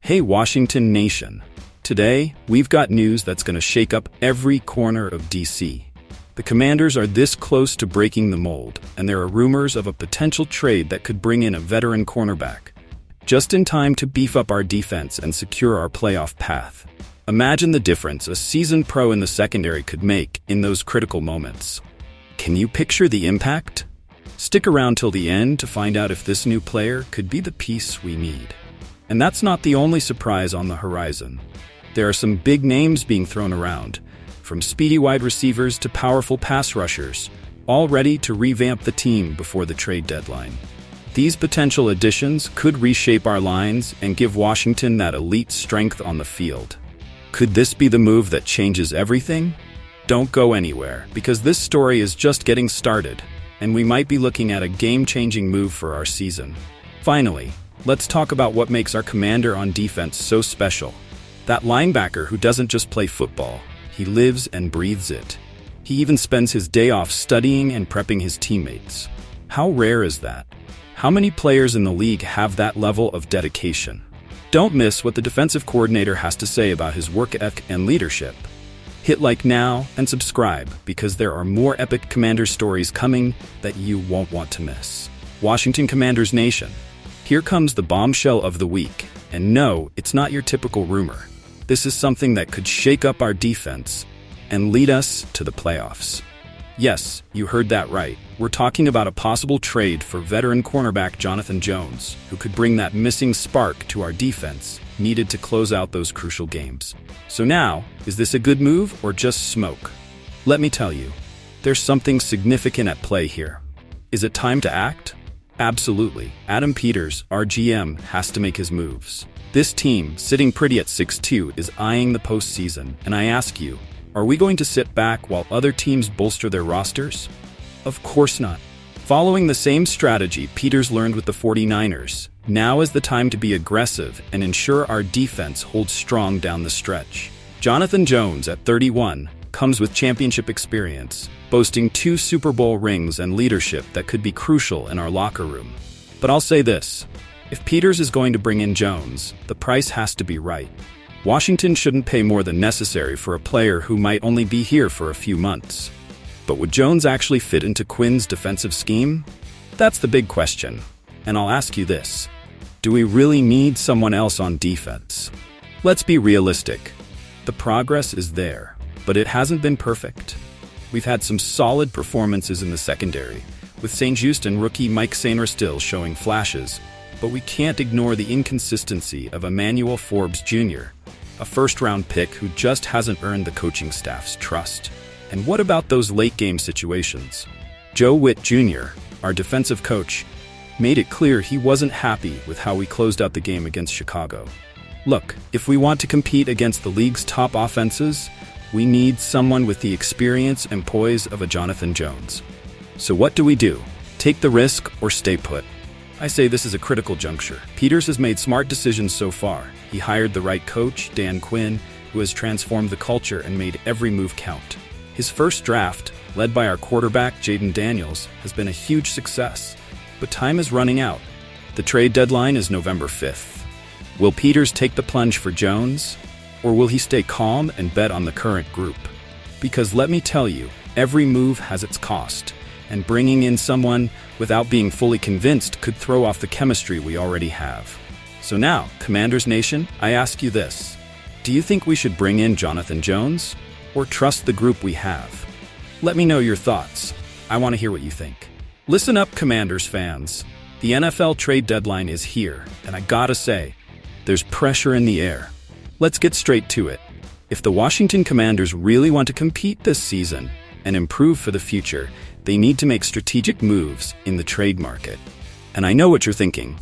Hey Washington Nation! Today, we've got news that's going to shake up every corner of DC. The Commanders are this close to breaking the mold, and there are rumors of a potential trade that could bring in a veteran cornerback, just in time to beef up our defense and secure our playoff path. Imagine the difference a seasoned pro in the secondary could make in those critical moments. Can you picture the impact? Stick around till the end to find out if this new player could be the piece we need. And that's not the only surprise on the horizon. There are some big names being thrown around, from speedy wide receivers to powerful pass rushers, all ready to revamp the team before the trade deadline. These potential additions could reshape our lines and give Washington that elite strength on the field. Could this be the move that changes everything? Don't go anywhere, because this story is just getting started, and we might be looking at a game-changing move for our season. Finally, let's talk about what makes our commander on defense so special. That linebacker who doesn't just play football, he lives and breathes it. He even spends his day off studying and prepping his teammates. How rare is that? How many players in the league have that level of dedication? Don't miss what the defensive coordinator has to say about his work ethic and leadership. Hit like now and subscribe, because there are more epic Commander stories coming that you won't want to miss. Washington Commanders Nation. Here comes the bombshell of the week, and no, it's not your typical rumor. This is something that could shake up our defense and lead us to the playoffs. Yes, you heard that right. We're talking about a possible trade for veteran cornerback Jonathan Jones, who could bring that missing spark to our defense needed to close out those crucial games. So now, is this a good move or just smoke? Let me tell you, there's something significant at play here. Is it time to act? Absolutely. Adam Peters, our GM, has to make his moves. This team, sitting pretty at 6-2, is eyeing the postseason, and I ask you, are we going to sit back while other teams bolster their rosters? Of course not. Following the same strategy Peters learned with the 49ers, now is the time to be aggressive and ensure our defense holds strong down the stretch. Jonathan Jones, at 31, comes with championship experience, boasting 2 Super Bowl rings and leadership that could be crucial in our locker room. But I'll say this, if Peters is going to bring in Jones, the price has to be right. Washington shouldn't pay more than necessary for a player who might only be here for a few months. But would Jones actually fit into Quinn's defensive scheme? That's the big question. And I'll ask you this, do we really need someone else on defense? Let's be realistic. The progress is there, but it hasn't been perfect. We've had some solid performances in the secondary, with St. Juste and rookie Mike Sainristil showing flashes, but we can't ignore the inconsistency of Emmanuel Forbes Jr., a first-round pick who just hasn't earned the coaching staff's trust. And what about those late-game situations? Joe Witt Jr., our defensive coach, made it clear he wasn't happy with how we closed out the game against Chicago. Look, if we want to compete against the league's top offenses, we need someone with the experience and poise of a Jonathan Jones. So what do? Take the risk or stay put? I say this is a critical juncture. Peters has made smart decisions so far. He hired the right coach, Dan Quinn, who has transformed the culture and made every move count. His first draft, led by our quarterback, Jaden Daniels, has been a huge success. But time is running out. The trade deadline is November 5th. Will Peters take the plunge for Jones? Or will he stay calm and bet on the current group? Because let me tell you, every move has its cost, and bringing in someone without being fully convinced could throw off the chemistry we already have. So now, Commanders Nation, I ask you this. Do you think we should bring in Jonathan Jones, or trust the group we have? Let me know your thoughts. I want to hear what you think. Listen up, Commanders fans. The NFL trade deadline is here, and I gotta say, there's pressure in the air. Let's get straight to it. If the Washington Commanders really want to compete this season and improve for the future, they need to make strategic moves in the trade market. And I know what you're thinking.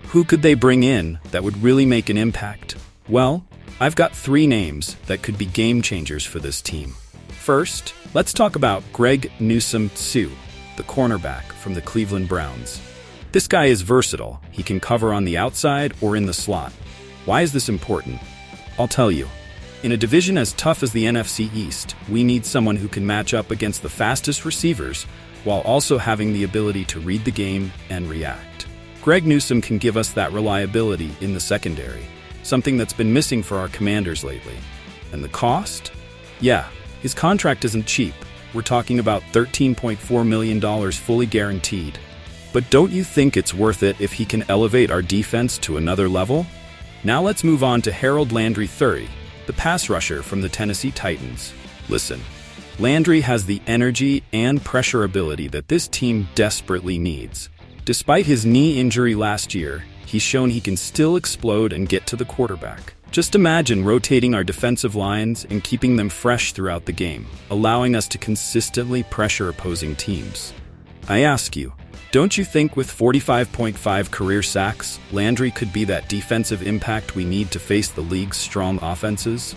Who could they bring in that would really make an impact? Well, I've got 3 names that could be game changers for this team. First, let's talk about Greg Newsome-Sue, the cornerback from the Cleveland Browns. This guy is versatile. He can cover on the outside or in the slot. Why is this important? I'll tell you. In a division as tough as the NFC East, we need someone who can match up against the fastest receivers while also having the ability to read the game and react. Greg Newsome can give us that reliability in the secondary, something that's been missing for our Commanders lately. And the cost? Yeah, his contract isn't cheap. We're talking about $13.4 million fully guaranteed. But don't you think it's worth it if he can elevate our defense to another level? Now let's move on to Harold Landry III, the pass rusher from the Tennessee Titans. Listen, Landry has the energy and pressure ability that this team desperately needs. Despite his knee injury last year, he's shown he can still explode and get to the quarterback. Just imagine rotating our defensive lines and keeping them fresh throughout the game, allowing us to consistently pressure opposing teams. I ask you, don't you think with 45.5 career sacks, Landry could be that defensive impact we need to face the league's strong offenses?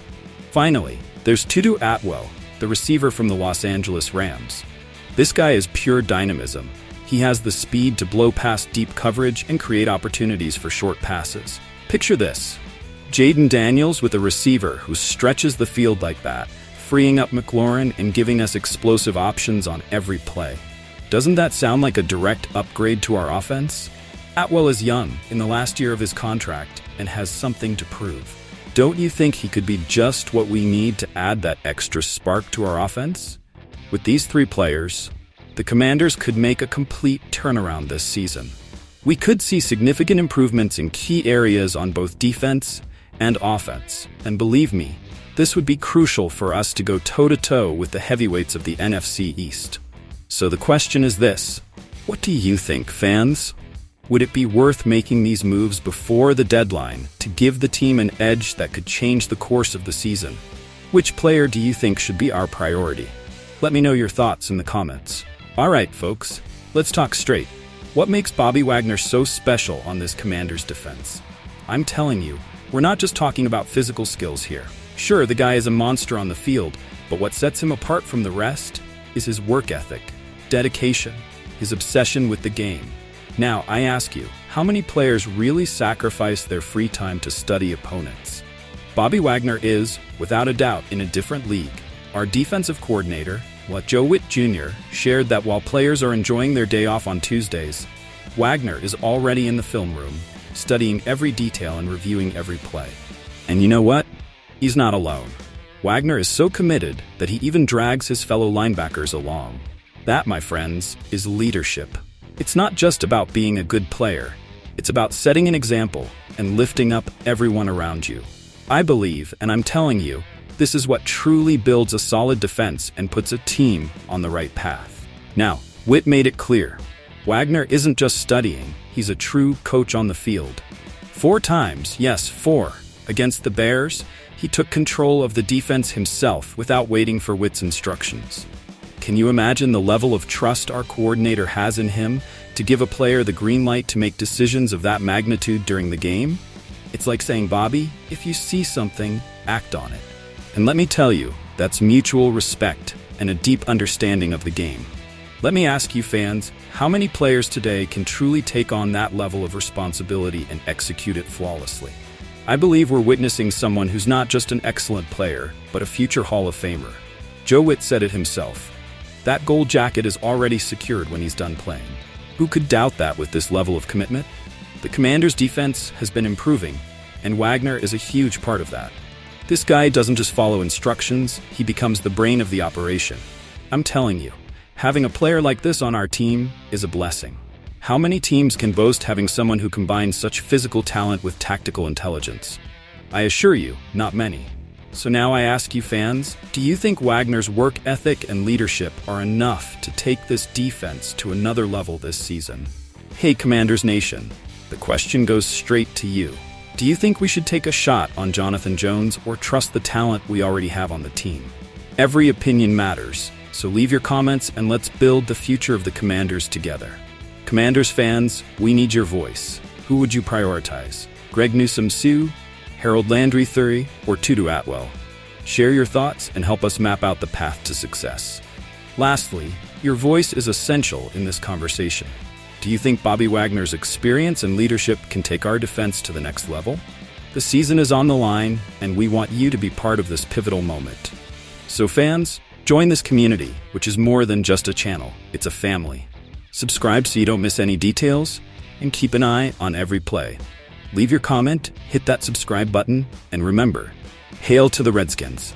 Finally, there's Tutu Atwell, the receiver from the Los Angeles Rams. This guy is pure dynamism. He has the speed to blow past deep coverage and create opportunities for short passes. Picture this: Jaden Daniels with a receiver who stretches the field like that, freeing up McLaurin and giving us explosive options on every play. Doesn't that sound like a direct upgrade to our offense? Atwell is young, in the last year of his contract, and has something to prove. Don't you think he could be just what we need to add that extra spark to our offense? With these three players, the Commanders could make a complete turnaround this season. We could see significant improvements in key areas on both defense and offense, and believe me, this would be crucial for us to go toe-to-toe with the heavyweights of the NFC East. So the question is this: what do you think, fans? Would it be worth making these moves before the deadline to give the team an edge that could change the course of the season? Which player do you think should be our priority? Let me know your thoughts in the comments. Alright folks, let's talk straight. What makes Bobby Wagner so special on this Commanders defense? I'm telling you, we're not just talking about physical skills here. Sure, the guy is a monster on the field, but what sets him apart from the rest is his work ethic, dedication, his obsession with the game. Now, I ask you, how many players really sacrifice their free time to study opponents? Bobby Wagner is, without a doubt, in a different league. Our defensive coordinator, Joe Witt Jr., shared that while players are enjoying their day off on Tuesdays, Wagner is already in the film room, studying every detail and reviewing every play. And you know what? He's not alone. Wagner is so committed that he even drags his fellow linebackers along. That, my friends, is leadership. It's not just about being a good player. It's about setting an example and lifting up everyone around you. I believe, and I'm telling you, this is what truly builds a solid defense and puts a team on the right path. Now, Witt made it clear. Wagner isn't just studying, he's a true coach on the field. 4 times, yes, 4, against the Bears, he took control of the defense himself without waiting for Witt's instructions. Can you imagine the level of trust our coordinator has in him to give a player the green light to make decisions of that magnitude during the game? It's like saying, Bobby, if you see something, act on it. And let me tell you, that's mutual respect and a deep understanding of the game. Let me ask you fans, how many players today can truly take on that level of responsibility and execute it flawlessly? I believe we're witnessing someone who's not just an excellent player, but a future Hall of Famer. Joe Witt said it himself. That gold jacket is already secured when he's done playing. Who could doubt that with this level of commitment? The Commanders' defense has been improving, and Wagner is a huge part of that. This guy doesn't just follow instructions, he becomes the brain of the operation. I'm telling you, having a player like this on our team is a blessing. How many teams can boast having someone who combines such physical talent with tactical intelligence? I assure you, not many. So now I ask you fans, do you think Wagner's work ethic and leadership are enough to take this defense to another level this season? Hey Commanders Nation, the question goes straight to you. Do you think we should take a shot on Jonathan Jones or trust the talent we already have on the team? Every opinion matters, so leave your comments and let's build the future of the Commanders together. Commanders fans, we need your voice. Who would you prioritize? Greg Newsome-Sue, Harold Landry III, or Tutu Atwell? Share your thoughts and help us map out the path to success. Lastly, your voice is essential in this conversation. Do you think Bobby Wagner's experience and leadership can take our defense to the next level? The season is on the line, and we want you to be part of this pivotal moment. So fans, join this community, which is more than just a channel, it's a family. Subscribe so you don't miss any details, and keep an eye on every play. Leave your comment, hit that subscribe button, and remember, hail to the Redskins.